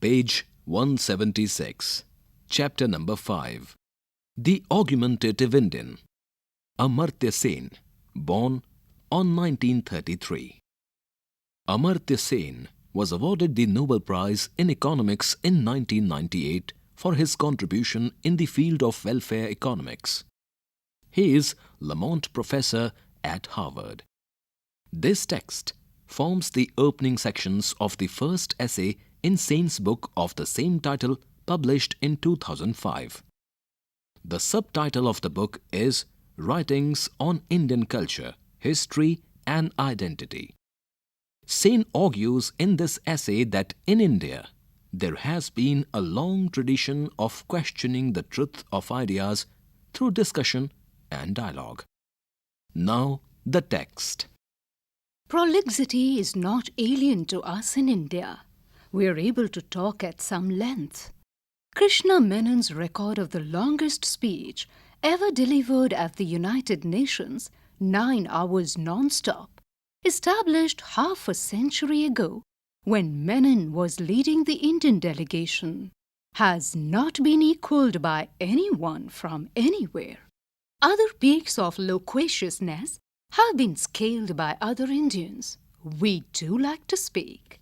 Page 176, Chapter number 5. The Argumentative Indian. Amartya Sen, born on 1933. Amartya Sen was awarded the Nobel Prize in Economics in 1998 for his contribution in the field of welfare economics. He is Lamont Professor at Harvard. This text forms the opening sections of the first essay in Sen's book of the same title, published in 2005. The subtitle of the book is Writings on Indian Culture, History and Identity. Sen argues in this essay that in India, there has been a long tradition of questioning the truth of ideas through discussion and dialogue. Now, the text. Prolixity is not alien to us in India. We are able to talk at some length. Krishna Menon's record of the longest speech ever delivered at the United Nations, 9 hours non-stop, established half a century ago when Menon was leading the Indian delegation, has not been equalled by anyone from anywhere. Other peaks of loquaciousness have been scaled by other Indians. We do like to speak.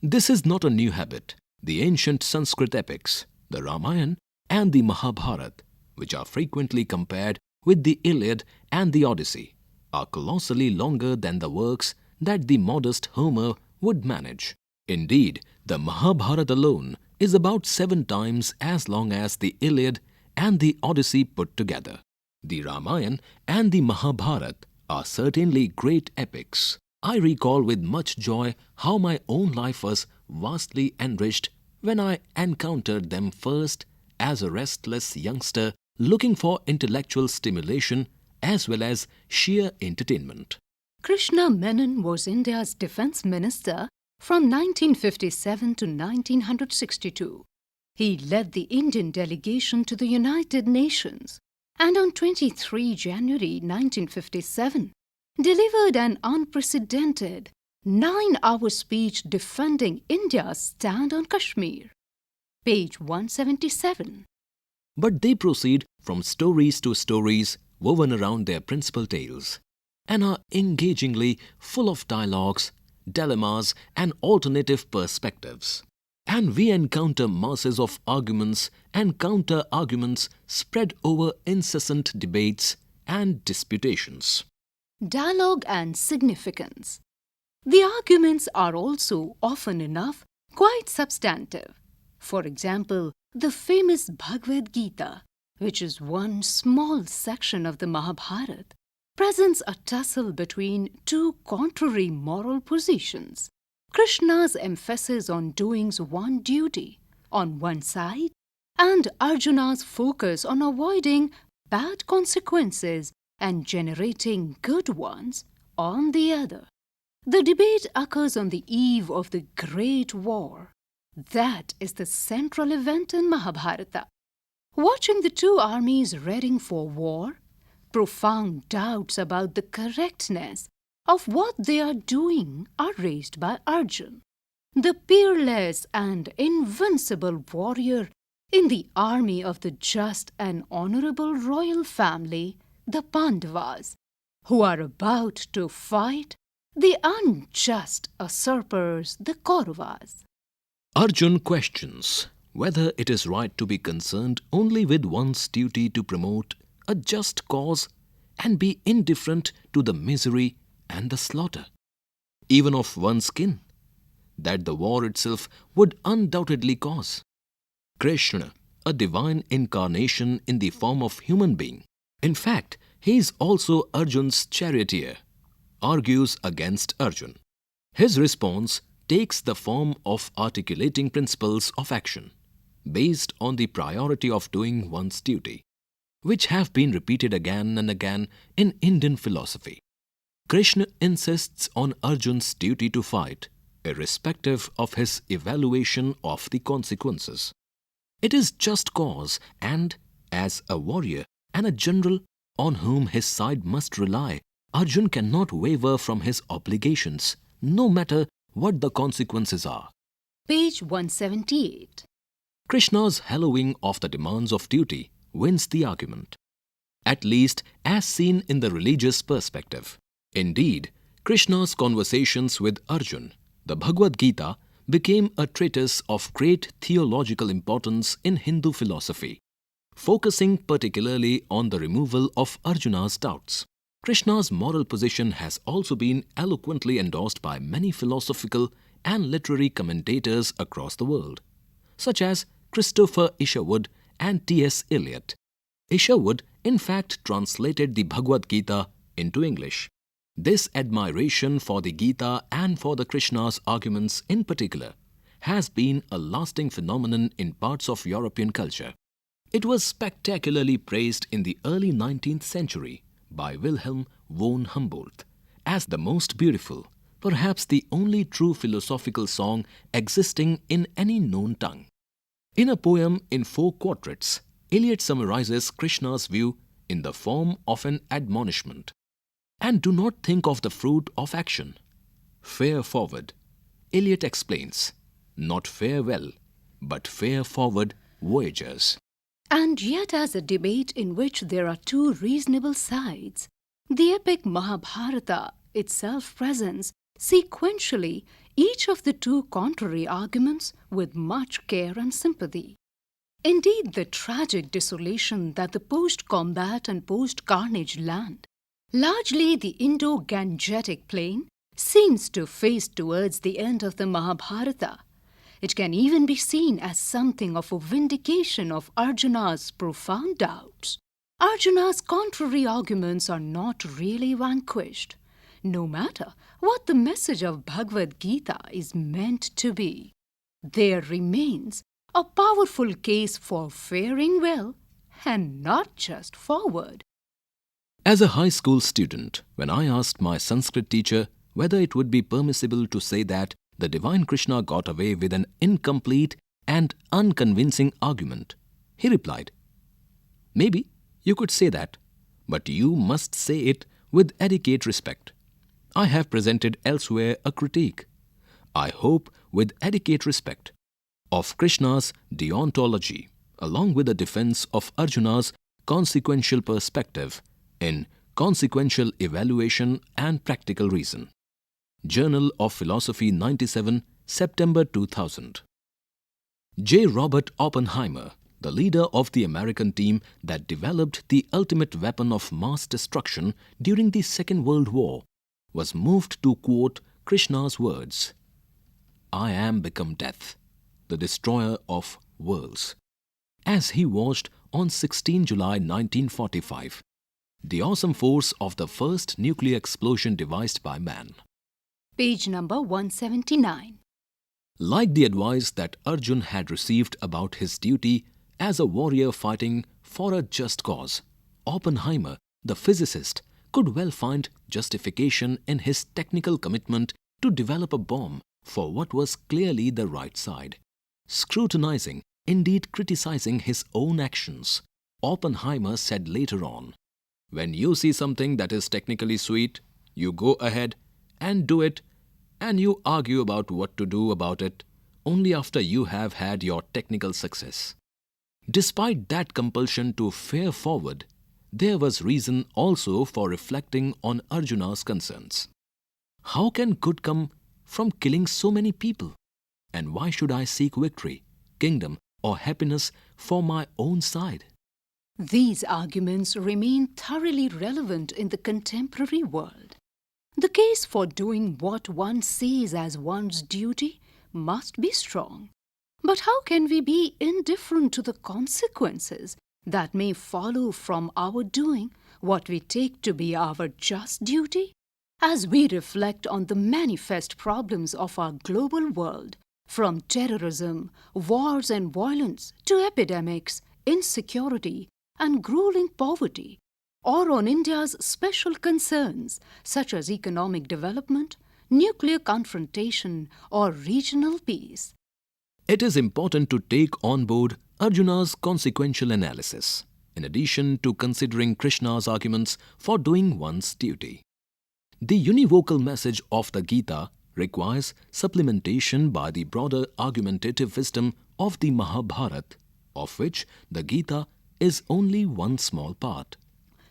This is not a new habit. The ancient Sanskrit epics, the Ramayana and the Mahabharata, which are frequently compared with the Iliad and the Odyssey, are colossally longer than the works that the modest Homer would manage. Indeed, the Mahabharata alone is about 7 times as long as the Iliad and the Odyssey put together. The Ramayana and the Mahabharata are certainly great epics. I recall with much joy how my own life was vastly enriched when I encountered them first as a restless youngster looking for intellectual stimulation as well as sheer entertainment. Krishna Menon was India's defense minister from 1957 to 1962. He led the Indian delegation to the United Nations and on 23 January 1957 delivered an unprecedented 9-hour speech defending India's stand on Kashmir. Page 177. But they proceed from stories to stories woven around their principal tales and are engagingly full of dialogues, dilemmas and alternative perspectives. And we encounter masses of arguments and counter-arguments spread over incessant debates and disputations. Dialogue and significance. The arguments are also often enough quite substantive. For example, the famous Bhagavad Gita, which is one small section of the Mahabharata, presents a tussle between 2 contrary moral positions. Krishna's emphasis on doing's one duty on one side and Arjuna's focus on avoiding bad consequences and generating good ones on the other. The debate occurs on the eve of the Great War. That is the central event in Mahabharata. Watching the 2 armies readying for war, profound doubts about the correctness of what they are doing are raised by Arjun, the peerless and invincible warrior in the army of the just and honorable royal family, the Pandavas, who are about to fight the unjust usurpers, the Kauravas. Arjun questions whether it is right to be concerned only with one's duty to promote a just cause and be indifferent to the misery and the slaughter, even of one's kin, that the war itself would undoubtedly cause. Krishna, a divine incarnation in the form of human being, in fact, he is also Arjun's charioteer, argues against Arjun. His response takes the form of articulating principles of action based on the priority of doing one's duty, which have been repeated again and again in Indian philosophy. Krishna insists on Arjun's duty to fight, irrespective of his evaluation of the consequences. It is just cause and, as a warrior and a general on whom his side must rely, Arjun cannot waver from his obligations, no matter what the consequences are. Page 178. Krishna's hallowing of the demands of duty wins the argument, at least as seen in the religious perspective. Indeed, Krishna's conversations with Arjun, the Bhagavad Gita, became a treatise of great theological importance in Hindu philosophy, focusing particularly on the removal of Arjuna's doubts. Krishna's moral position has also been eloquently endorsed by many philosophical and literary commentators across the world, such as Christopher Isherwood and T.S. Eliot. Isherwood, in fact, translated the Bhagavad Gita into English. This admiration for the Gita and for the Krishna's arguments in particular has been a lasting phenomenon in parts of European culture. It was spectacularly praised in the early 19th century by Wilhelm von Humboldt as the most beautiful, perhaps the only true philosophical song existing in any known tongue. In a poem in 4 quartets, Eliot summarizes Krishna's view in the form of an admonishment. And do not think of the fruit of action. Fare forward. Eliot explains, not farewell, but fare forward, voyagers. And yet, as a debate in which there are 2 reasonable sides, the epic Mahabharata itself presents sequentially each of the 2 contrary arguments with much care and sympathy. Indeed, the tragic desolation that the post-combat and post-carnage land, largely the Indo-Gangetic plain, seems to face towards the end of the Mahabharata. It can even be seen as something of a vindication of Arjuna's profound doubts. Arjuna's contrary arguments are not really vanquished, no matter what the message of Bhagavad Gita is meant to be. There remains a powerful case for faring well and not just forward. As a high school student, when I asked my Sanskrit teacher whether it would be permissible to say that the divine Krishna got away with an incomplete and unconvincing argument, he replied, "Maybe you could say that, but you must say it with adequate respect. I have presented elsewhere a critique, I hope with adequate respect, of Krishna's deontology, along with a defense of Arjuna's consequential perspective in Consequential Evaluation and Practical Reason." Journal of Philosophy 97, September 2000. J. Robert Oppenheimer, the leader of the American team that developed the ultimate weapon of mass destruction during the Second World War, was moved to quote Krishna's words, "I am become death, the destroyer of worlds," as he watched on 16 July 1945, the awesome force of the first nuclear explosion devised by man. Page number 179. Like the advice that Arjun had received about his duty as a warrior fighting for a just cause, Oppenheimer, the physicist, could well find justification in his technical commitment to develop a bomb for what was clearly the right side. Scrutinizing, indeed criticizing his own actions, Oppenheimer said later on, "When you see something that is technically sweet, you go ahead and do it, and you argue about what to do about it only after you have had your technical success." Despite that compulsion to fare forward, there was reason also for reflecting on Arjuna's concerns. How can good come from killing so many people? And why should I seek victory, kingdom, or happiness for my own side? These arguments remain thoroughly relevant in the contemporary world. The case for doing what one sees as one's duty must be strong. But how can we be indifferent to the consequences that may follow from our doing what we take to be our just duty? As we reflect on the manifest problems of our global world, from terrorism, wars and violence to epidemics, insecurity, and grueling poverty, or on India's special concerns such as economic development, nuclear confrontation, or regional peace, it is important to take on board Arjuna's consequential analysis, in addition to considering Krishna's arguments for doing one's duty. The univocal message of the Gita requires supplementation by the broader argumentative wisdom of the Mahabharata, of which the Gita is only one small part.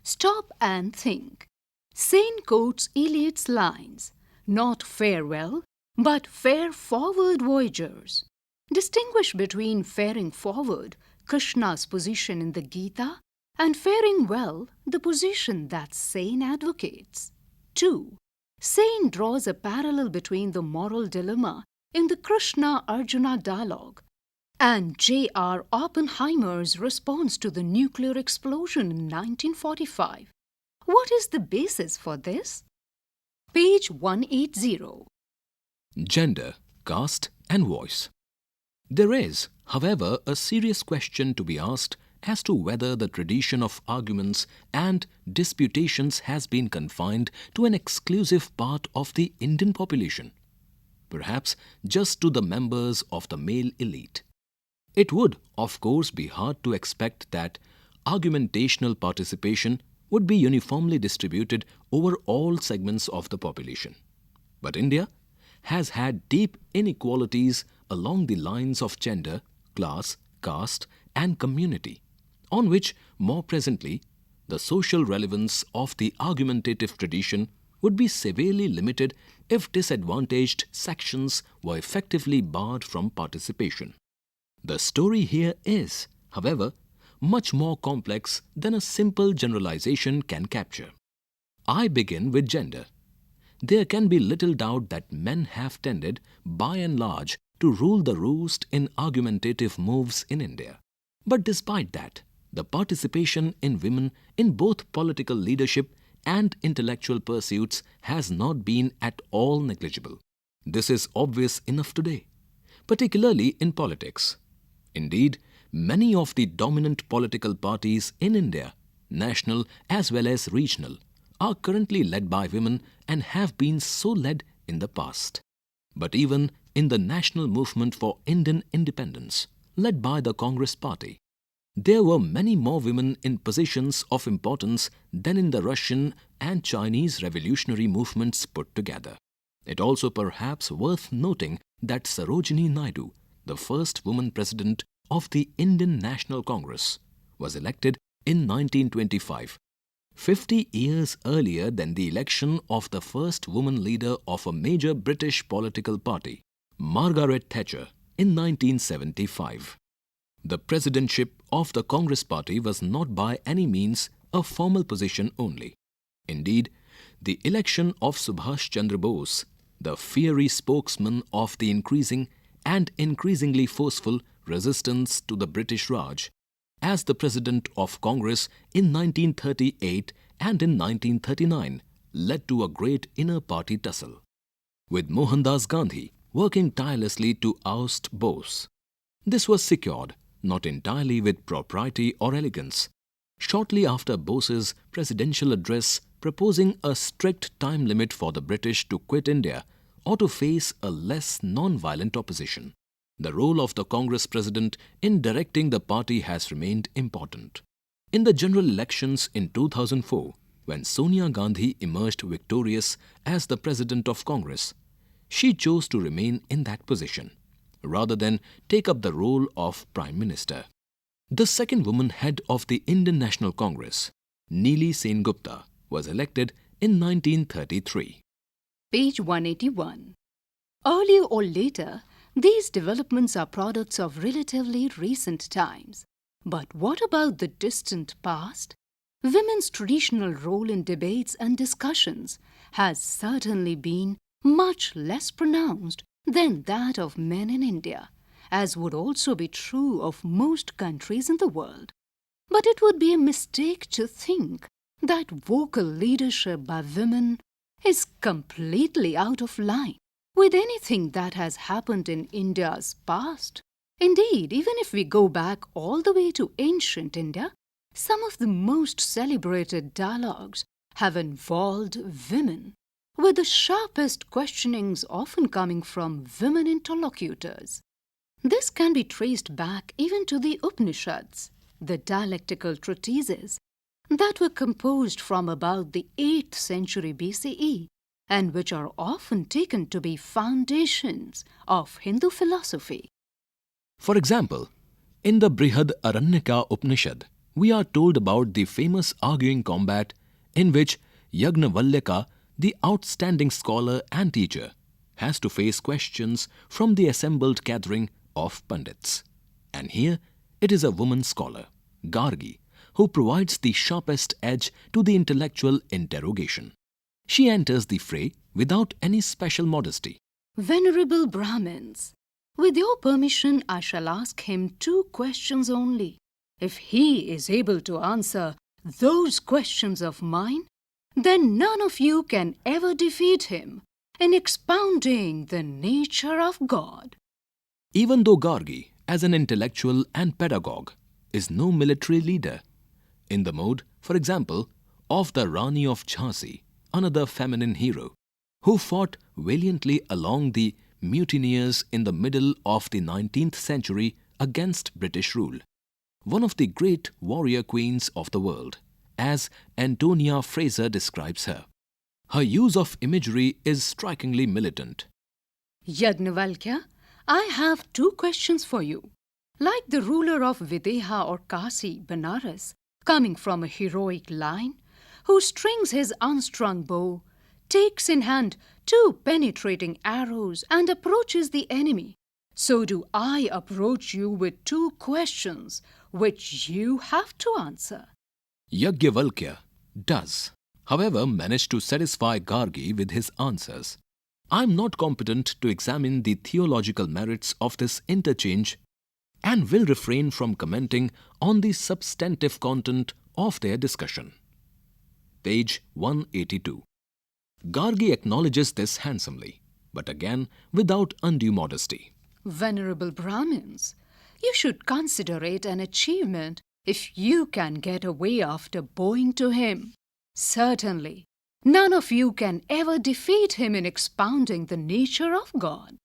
Stop and think. Sane quotes Eliot's lines, "Not farewell, but fare forward, voyagers." Distinguish between faring forward, Krishna's position in the Gita, and faring well, the position that Sane advocates. 2. Sane draws a parallel between the moral dilemma in the Krishna-Arjuna dialogue and J.R. Oppenheimer's response to the nuclear explosion in 1945. What is the basis for this? Page 180. Gender, caste and voice. There is, however, a serious question to be asked as to whether the tradition of arguments and disputations has been confined to an exclusive part of the Indian population, perhaps just to the members of the male elite. It would, of course, be hard to expect that argumentational participation would be uniformly distributed over all segments of the population. But India has had deep inequalities along the lines of gender, class, caste and community, on which, more presently, the social relevance of the argumentative tradition would be severely limited if disadvantaged sections were effectively barred from participation. The story here is, however, much more complex than a simple generalization can capture. I begin with gender. There can be little doubt that men have tended, by and large, to rule the roost in argumentative moves in India. But despite that, the participation in women in both political leadership and intellectual pursuits has not been at all negligible. This is obvious enough today, particularly in politics. Indeed, many of the dominant political parties in India, national as well as regional, are currently led by women and have been so led in the past. But even in the national movement for Indian independence, led by the Congress Party, there were many more women in positions of importance than in the Russian and Chinese revolutionary movements put together. It also perhaps worth noting that Sarojini Naidu, the first woman president of the Indian National Congress, was elected in 1925, 50 years earlier than the election of the first woman leader of a major British political party, Margaret Thatcher, in 1975. The presidentship of the Congress Party was not by any means a formal position only. Indeed, the election of Subhash Chandra Bose, the fiery spokesman of the increasing and increasingly forceful resistance to the British Raj, as the President of Congress in 1938 and in 1939 led to a great inner party tussle, with Mohandas Gandhi working tirelessly to oust Bose. This was secured not entirely with propriety or elegance. Shortly after Bose's presidential address proposing a strict time limit for the British to quit India or to face a less non-violent opposition, the role of the Congress president in directing the party has remained important. In the general elections in 2004, when Sonia Gandhi emerged victorious as the president of Congress, she chose to remain in that position, rather than take up the role of Prime Minister. The second woman head of the Indian National Congress, Neeli Sengupta, was elected in 1933. Page 181. Earlier or later, these developments are products of relatively recent times. But what about the distant past? Women's traditional role in debates and discussions has certainly been much less pronounced than that of men in India, as would also be true of most countries in the world. But it would be a mistake to think that vocal leadership by women is completely out of line with anything that has happened in India's past. Indeed, even if we go back all the way to ancient India, some of the most celebrated dialogues have involved women, with the sharpest questionings often coming from women interlocutors. This can be traced back even to the Upanishads, the dialectical treatises that were composed from about the 8th century BCE and which are often taken to be foundations of Hindu philosophy. For example, in the Brihad Aranyaka Upanishad, we are told about the famous arguing combat in which Yagnavalkyaka, the outstanding scholar and teacher, has to face questions from the assembled gathering of Pandits. And here it is a woman scholar, Gargi, who provides the sharpest edge to the intellectual interrogation. She enters the fray without any special modesty. Venerable Brahmins, with your permission, I shall ask him 2 questions only. If he is able to answer those questions of mine, then none of you can ever defeat him in expounding the nature of God. Even though Gargi, as an intellectual and pedagogue, is no military leader, in the mode, for example, of the Rani of Jhansi, another feminine hero, who fought valiantly along the mutineers in the middle of the 19th century against British rule, one of the great warrior queens of the world, as Antonia Fraser describes her. Her use of imagery is strikingly militant. Yagnavalkya, I have 2 questions for you. Like the ruler of Videha or Kasi, Benares, coming from a heroic line, who strings his unstrung bow, takes in hand 2 penetrating arrows and approaches the enemy, so do I approach you with 2 questions which you have to answer. Yajnavalkya does, however, manage to satisfy Gargi with his answers. I am not competent to examine the theological merits of this interchange and will refrain from commenting on the substantive content of their discussion. Page 182. Gargi acknowledges this handsomely, but again without undue modesty. Venerable Brahmins, you should consider it an achievement if you can get away after bowing to him. Certainly, none of you can ever defeat him in expounding the nature of God.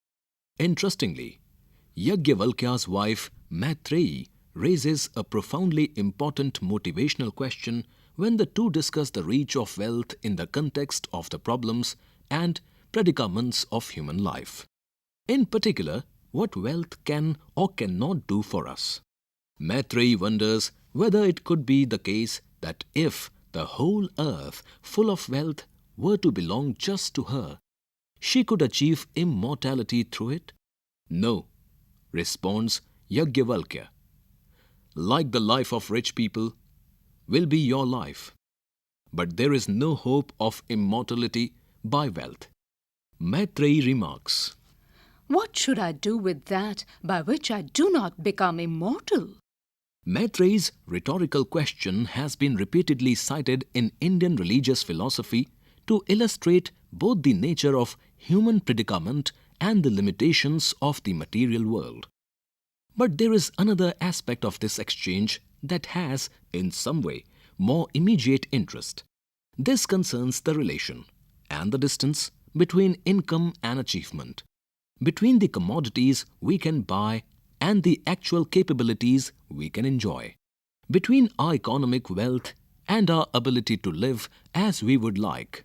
Interestingly, Yajnavalkya's wife Maitreyi raises a profoundly important motivational question when the two discuss the reach of wealth in the context of the problems and predicaments of human life. In particular, what wealth can or cannot do for us. Maitreyi wonders whether it could be the case that if the whole earth full of wealth were to belong just to her, she could achieve immortality through it? No, responds Yajnavalkya. Like the life of rich people will be your life, but there is no hope of immortality by wealth. Maitreyi remarks, What should I do with that by which I do not become immortal? Maitreyi's rhetorical question has been repeatedly cited in Indian religious philosophy to illustrate both the nature of human predicament and the limitations of the material world. But there is another aspect of this exchange that has, in some way, more immediate interest. This concerns the relation and the distance between income and achievement, between the commodities we can buy and the actual capabilities we can enjoy, between our economic wealth and our ability to live as we would like.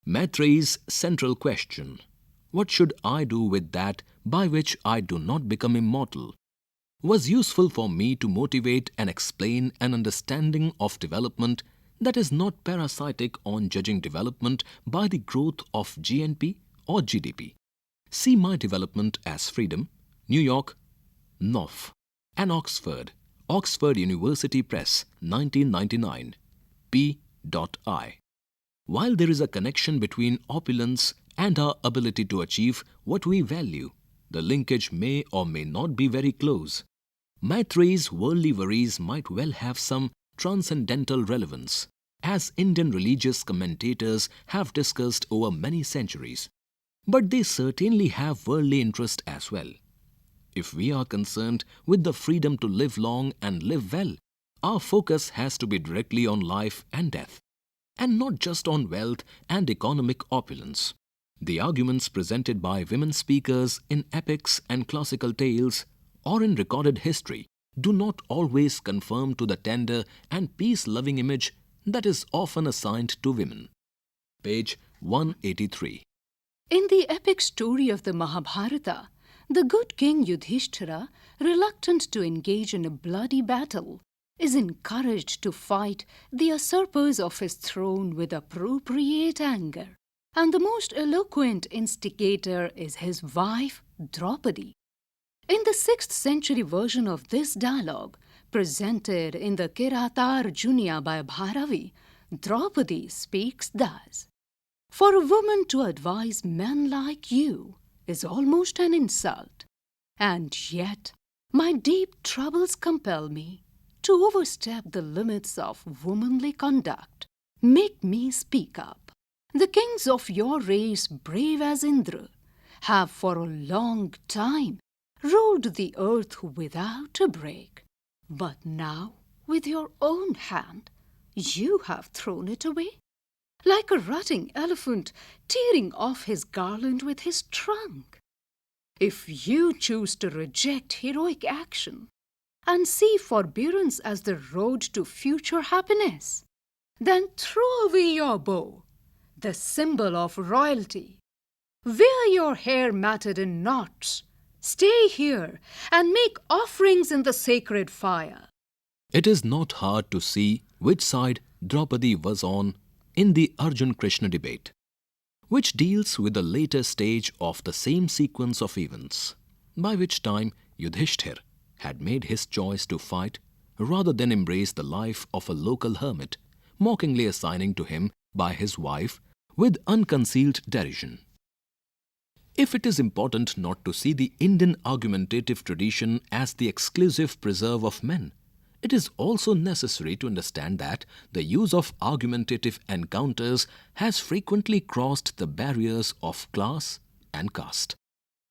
Maitreyi's central question, what should I do with that by which I do not become immortal, was useful for me to motivate and explain an understanding of development that is not parasitic on judging development by the growth of GNP or GDP. See My Development as Freedom, New York, Knopf, and Oxford, Oxford University Press, 1999, p.I. While there is a connection between opulence and our ability to achieve what we value, the linkage may or may not be very close. Maitreyi's worldly worries might well have some transcendental relevance, as Indian religious commentators have discussed over many centuries. But they certainly have worldly interest as well. If we are concerned with the freedom to live long and live well, our focus has to be directly on life and death, and not just on wealth and economic opulence. The arguments presented by women speakers in epics and classical tales or in recorded history do not always conform to the tender and peace-loving image that is often assigned to women. Page 183. In the epic story of the Mahabharata, the good king Yudhishthira, reluctant to engage in a bloody battle, is encouraged to fight the usurpers of his throne with appropriate anger. And the most eloquent instigator is his wife, Draupadi. In the 6th century version of this dialogue, presented in the Kirata-Arjuna by Bharavi, Draupadi speaks thus: "For a woman to advise men like you is almost an insult, and yet my deep troubles compel me to overstep the limits of womanly conduct. Make me speak up. The kings of your race, brave as Indra, have for a long time ruled the earth without a break. But now, with your own hand, you have thrown it away, like a rutting elephant tearing off his garland with his trunk. If you choose to reject heroic action and see forbearance as the road to future happiness, then throw away your bow, the symbol of royalty. Wear your hair matted in knots. Stay here and make offerings in the sacred fire." It is not hard to see which side Draupadi was on in the Arjun-Krishna debate, which deals with the later stage of the same sequence of events, by which time Yudhishthir had made his choice to fight rather than embrace the life of a local hermit, mockingly assigning to him by his wife with unconcealed derision. If it is important not to see the Indian argumentative tradition as the exclusive preserve of men, it is also necessary to understand that the use of argumentative encounters has frequently crossed the barriers of class and caste.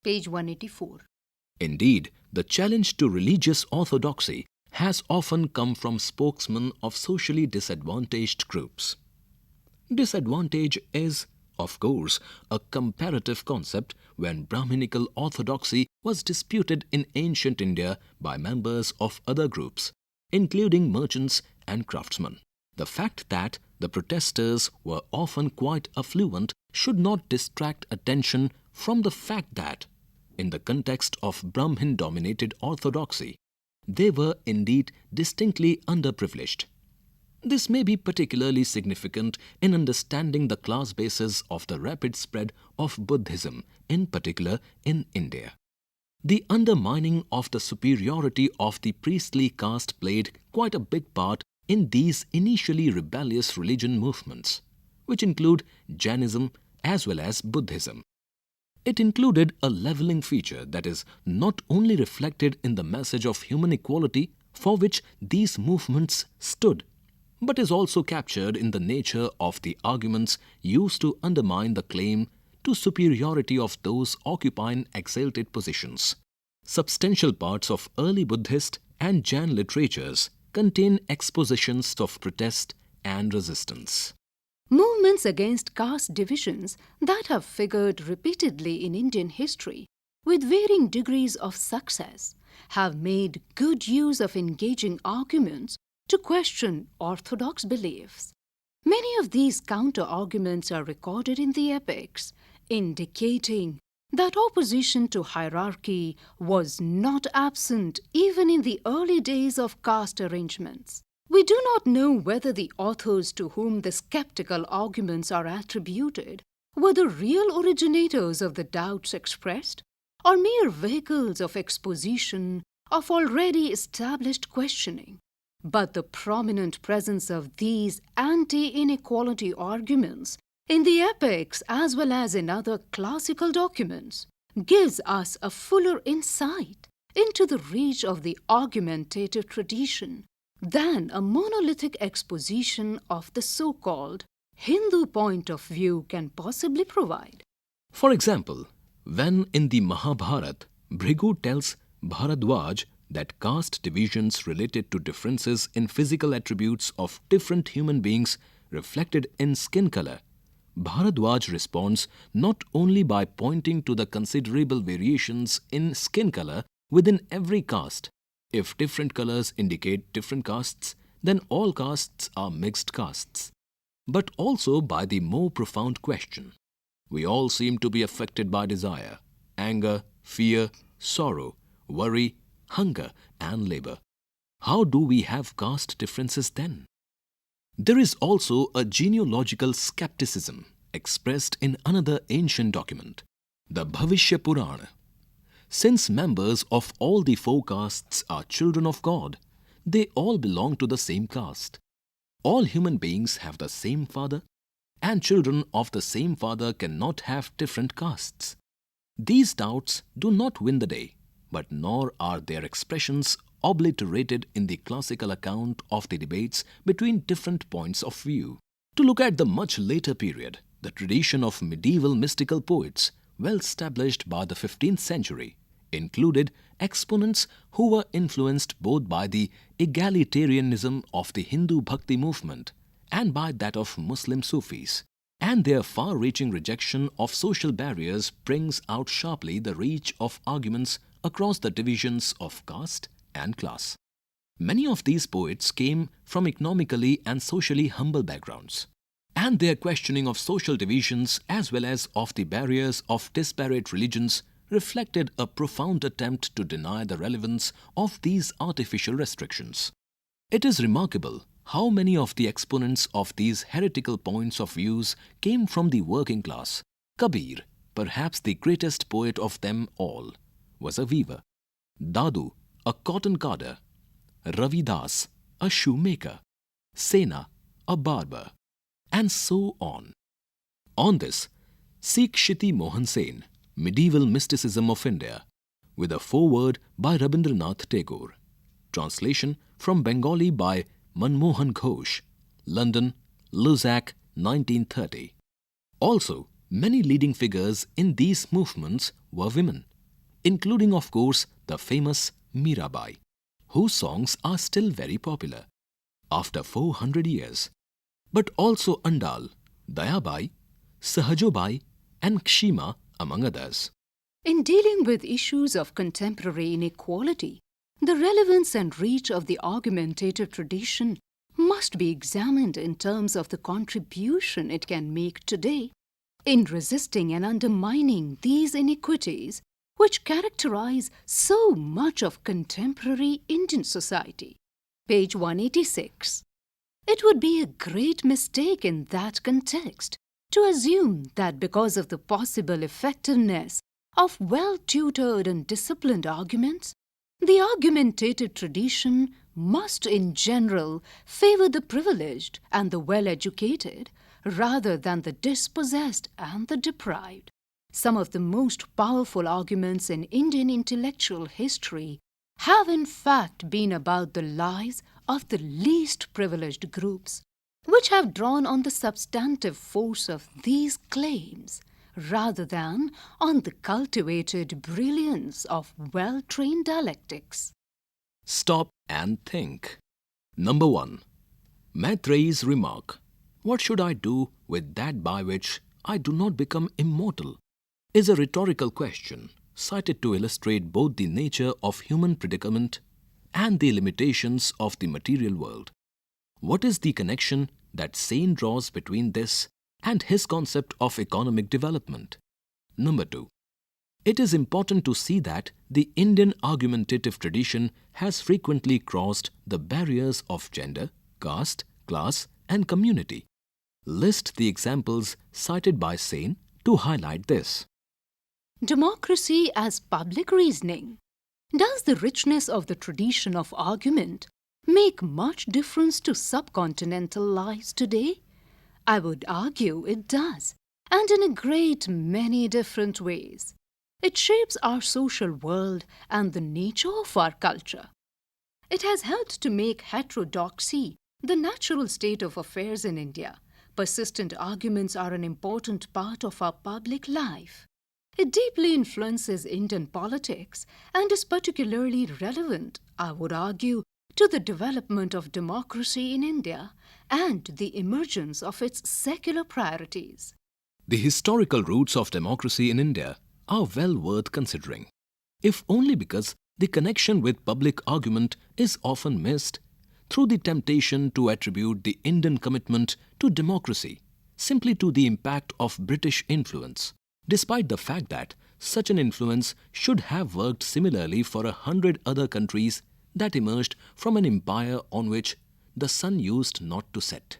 Page 184. Indeed, the challenge to religious orthodoxy has often come from spokesmen of socially disadvantaged groups. Disadvantage is, of course, a comparative concept when Brahminical orthodoxy was disputed in ancient India by members of other groups, including merchants and craftsmen. The fact that the protesters were often quite affluent should not distract attention from the fact that, in the context of Brahmin-dominated orthodoxy, they were indeed distinctly underprivileged. This may be particularly significant in understanding the class basis of the rapid spread of Buddhism, in particular in India. The undermining of the superiority of the priestly caste played quite a big part in these initially rebellious religion movements, which include Jainism as well as Buddhism. It included a leveling feature that is not only reflected in the message of human equality for which these movements stood, but is also captured in the nature of the arguments used to undermine the claim to superiority of those occupying exalted positions. Substantial parts of early Buddhist and Jain literatures contain expositions of protest and resistance. Movements against caste divisions that have figured repeatedly in Indian history, with varying degrees of success, have made good use of engaging arguments to question orthodox beliefs. Many of these counter-arguments are recorded in the epics, indicating that opposition to hierarchy was not absent even in the early days of caste arrangements. We do not know whether the authors to whom the skeptical arguments are attributed were the real originators of the doubts expressed, or mere vehicles of exposition of already established questioning. But the prominent presence of these anti-inequality arguments in the epics as well as in other classical documents gives us a fuller insight into the reach of the argumentative tradition than a monolithic exposition of the so-called Hindu point of view can possibly provide. For example, when in the Mahabharata, Bhrigu tells Bharadwaj that caste divisions related to differences in physical attributes of different human beings reflected in skin color, Bharadwaj responds not only by pointing to the considerable variations in skin color within every caste. If different colors indicate different castes, then all castes are mixed castes, but also by the more profound question: We all seem to be affected by desire, anger, fear, sorrow, worry, hunger, and labor. How do we have caste differences then? There is also a genealogical skepticism expressed in another ancient document, the Bhavishya Purana. Since members of all the four castes are children of God, they all belong to the same caste. All human beings have the same father, and children of the same father cannot have different castes. These doubts do not win the day, but nor are their expressions obliterated in the classical account of the debates between different points of view. To look at the much later period, the tradition of medieval mystical poets, well established by the 15th century, included exponents who were influenced both by the egalitarianism of the Hindu Bhakti movement and by that of Muslim Sufis. And their far-reaching rejection of social barriers brings out sharply the reach of arguments across the divisions of caste and class. Many of these poets came from economically and socially humble backgrounds, and their questioning of social divisions as well as of the barriers of disparate religions reflected a profound attempt to deny the relevance of these artificial restrictions. It is remarkable how many of the exponents of these heretical points of views came from the working class. Kabir, perhaps the greatest poet of them all, was a weaver. Dadu, a cotton carder. Ravidas, a shoemaker. Sena, a barber. And so on. On this, Sikh Shiti Mohan Sen, Medieval Mysticism of India, with a foreword by Rabindranath Tagore. Translation from Bengali by Manmohan Ghosh, London, Lusac, 1930. Also, many leading figures in these movements were women, including of course the famous Mirabai, whose songs are still very popular after 400 years, but also Andal, Dayabai, Sahajobai and Kshima among others. In dealing with issues of contemporary inequality, the relevance and reach of the argumentative tradition must be examined in terms of the contribution it can make today in resisting and undermining these inequities which characterize so much of contemporary Indian society. Page 186. It would be a great mistake in that context to assume that because of the possible effectiveness of well-tutored and disciplined arguments, the argumentative tradition must in general favor the privileged and the well-educated rather than the dispossessed and the deprived. Some of the most powerful arguments in Indian intellectual history have in fact been about the lives of the least privileged groups, which have drawn on the substantive force of these claims rather than on the cultivated brilliance of well-trained dialectics. Stop and think. Number 1. Maitreyi's remark, "What should I do with that by which I do not become immortal?" is a rhetorical question cited to illustrate both the nature of human predicament and the limitations of the material world. What is the connection that Sen draws between this and his concept of economic development? Number 2. It is important to see that the Indian argumentative tradition has frequently crossed the barriers of gender, caste, class, and community. List the examples cited by Sen to highlight this. Democracy as public reasoning. Does the richness of the tradition of argument make much difference to subcontinental lives today? I would argue it does, and in a great many different ways. It shapes our social world and the nature of our culture. It has helped to make heterodoxy the natural state of affairs in India. Persistent arguments are an important part of our public life. It deeply influences Indian politics and is particularly relevant, I would argue, to the development of democracy in India and the emergence of its secular priorities. The historical roots of democracy in India are well worth considering, if only because the connection with public argument is often missed through the temptation to attribute the Indian commitment to democracy simply to the impact of British influence, despite the fact that such an influence should have worked similarly for 100 other countries that emerged from an empire on which the sun used not to set.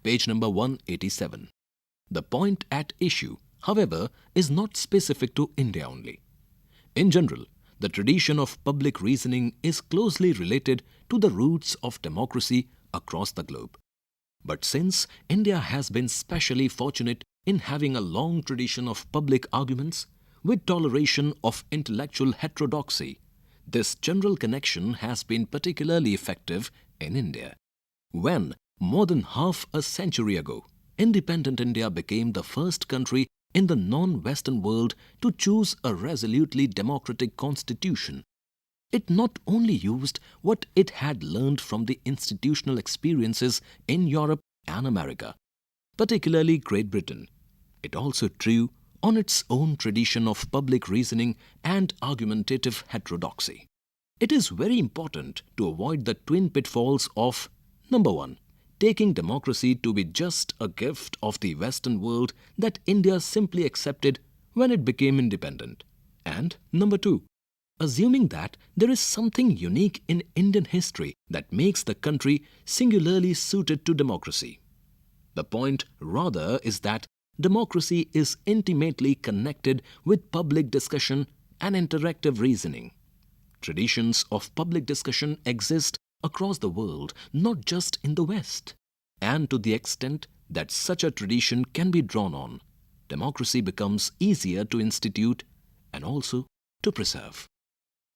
Page number 187. The point at issue, however, is not specific to India only. In general, the tradition of public reasoning is closely related to the roots of democracy across the globe. But since India has been specially fortunate in having a long tradition of public arguments with toleration of intellectual heterodoxy, this general connection has been particularly effective in India. When, more than half a century ago, independent India became the first country in the non-Western world to choose a resolutely democratic constitution, it not only used what it had learned from the institutional experiences in Europe and America, particularly Great Britain, it also drew on its own tradition of public reasoning and argumentative heterodoxy. It is very important to avoid the twin pitfalls of, number one, taking democracy to be just a gift of the Western world that India simply accepted when it became independent, and number two, assuming that there is something unique in Indian history that makes the country singularly suited to democracy. The point, rather, is that democracy is intimately connected with public discussion and interactive reasoning. Traditions of public discussion exist across the world, not just in the West. And to the extent that such a tradition can be drawn on, democracy becomes easier to institute and also to preserve.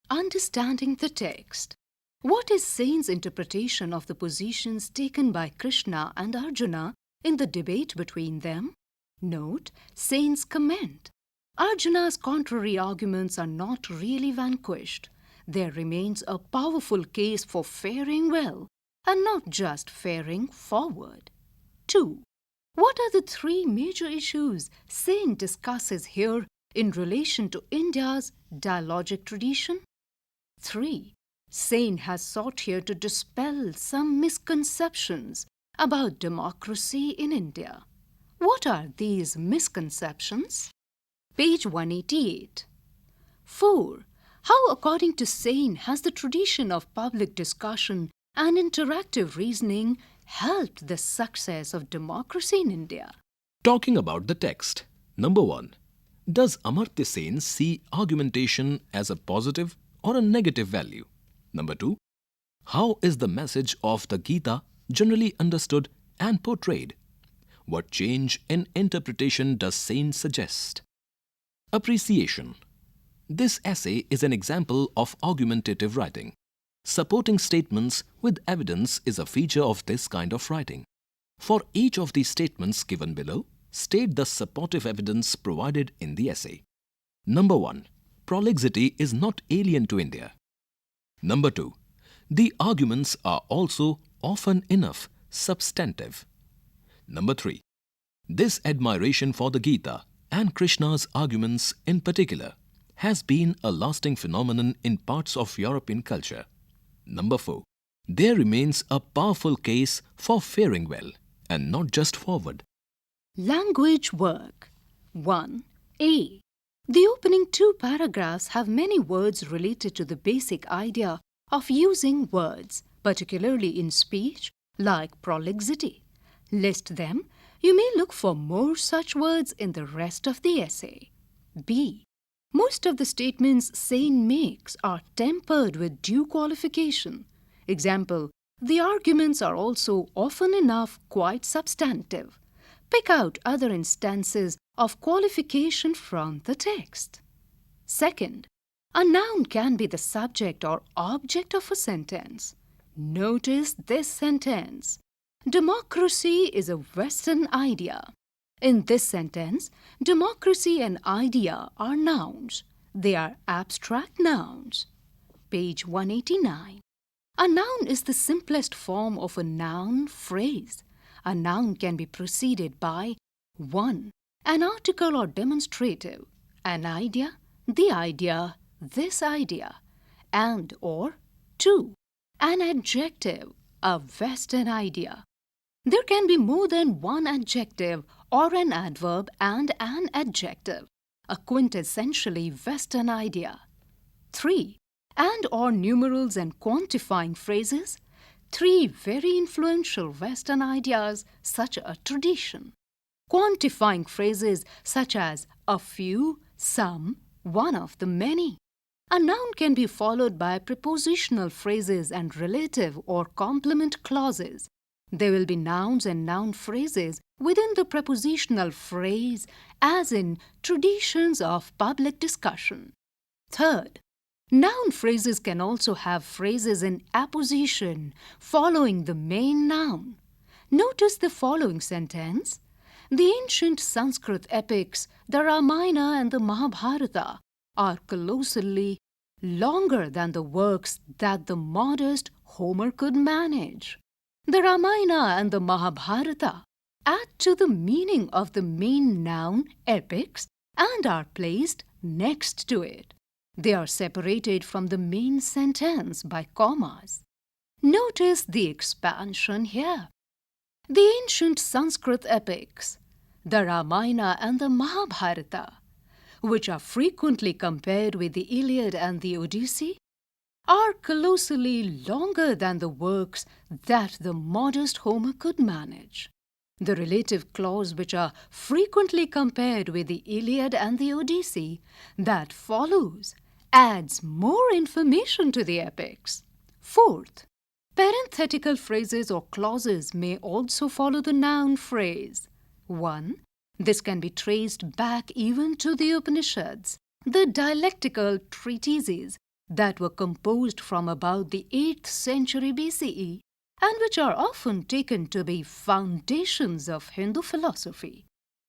Understanding the text. What is Sen's interpretation of the positions taken by Krishna and Arjuna in the debate between them? Note Sen's comment. Arjuna's contrary arguments are not really vanquished. There remains a powerful case for faring well and not just faring forward. 2. What are the three major issues Sen discusses here in relation to India's dialogic tradition? 3. Sen has sought here to dispel some misconceptions about democracy in India. What are these misconceptions? Page 188. 4. How, according to Sen, has the tradition of public discussion and interactive reasoning helped the success of democracy in India? Talking about the text, number one, does Amartya Sen see argumentation as a positive or a negative value? Number two, how is the message of the Gita generally understood and portrayed? What change in interpretation does Sen suggest? Appreciation. This essay is an example of argumentative writing. Supporting statements with evidence is a feature of this kind of writing. For each of the statements given below, state the supportive evidence provided in the essay. Number 1. Prolixity is not alien to India. Number 2. The arguments are also often enough substantive. Number 3. This admiration for the Gita and Krishna's arguments in particular has been a lasting phenomenon in parts of European culture. Number 4. There remains a powerful case for faring well and not just forward. Language work. 1a. The opening two paragraphs have many words related to the basic idea of using words, particularly in speech, like prolixity. List them. You may look for more such words in the rest of the essay. B. Most of the statements Sen makes are tempered with due qualification. Example, the arguments are also often enough quite substantive. Pick out other instances of qualification from the text. Second, a noun can be the subject or object of a sentence. Notice this sentence. Democracy is a Western idea. In this sentence, democracy and idea are nouns. They are abstract nouns. Page 189. A noun is the simplest form of a noun phrase. A noun can be preceded by 1. An article or demonstrative, an idea, the idea, this idea, and or 2. An adjective, a Western idea. There can be more than one adjective or an adverb and an adjective, a quintessentially Western idea. 3. And or numerals and quantifying phrases, 3 very influential Western ideas, such a tradition. Quantifying phrases such as a few, some, one of the many. A noun can be followed by prepositional phrases and relative or complement clauses. There will be nouns and noun phrases within the prepositional phrase, as in traditions of public discussion. Third, noun phrases can also have phrases in apposition following the main noun. Notice the following sentence. The ancient Sanskrit epics, the Ramayana and the Mahabharata, are colossally longer than the works that the modest Homer could manage. The Ramayana and the Mahabharata add to the meaning of the main noun epics and are placed next to it. They are separated from the main sentence by commas. Notice the expansion here. The ancient Sanskrit epics, the Ramayana and the Mahabharata, which are frequently compared with the Iliad and the Odyssey, are colossally longer than the works that the modest Homer could manage. The relative clause, which are frequently compared with the Iliad and the Odyssey, that follows, adds more information to the epics. Fourth, parenthetical phrases or clauses may also follow the noun phrase. 1. This can be traced back even to the Upanishads, the dialectical treatises that were composed from about the 8th century BCE and which are often taken to be foundations of Hindu philosophy.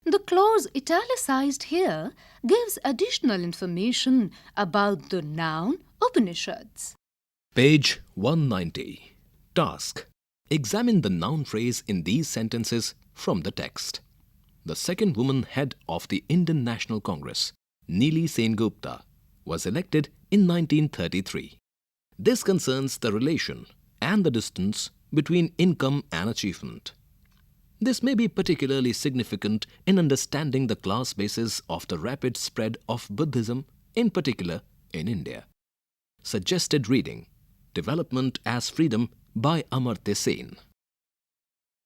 The clause italicized here gives additional information about the noun Upanishads. Page 190. Task. Examine the noun phrase in these sentences from the text. The second woman head of the Indian National Congress, Neeli Sengupta, was elected in 1933. This concerns the relation and the distance between income and achievement. This may be particularly significant in understanding the class basis of the rapid spread of Buddhism, in particular in India. Suggested reading: Development as Freedom by Amartya Sen.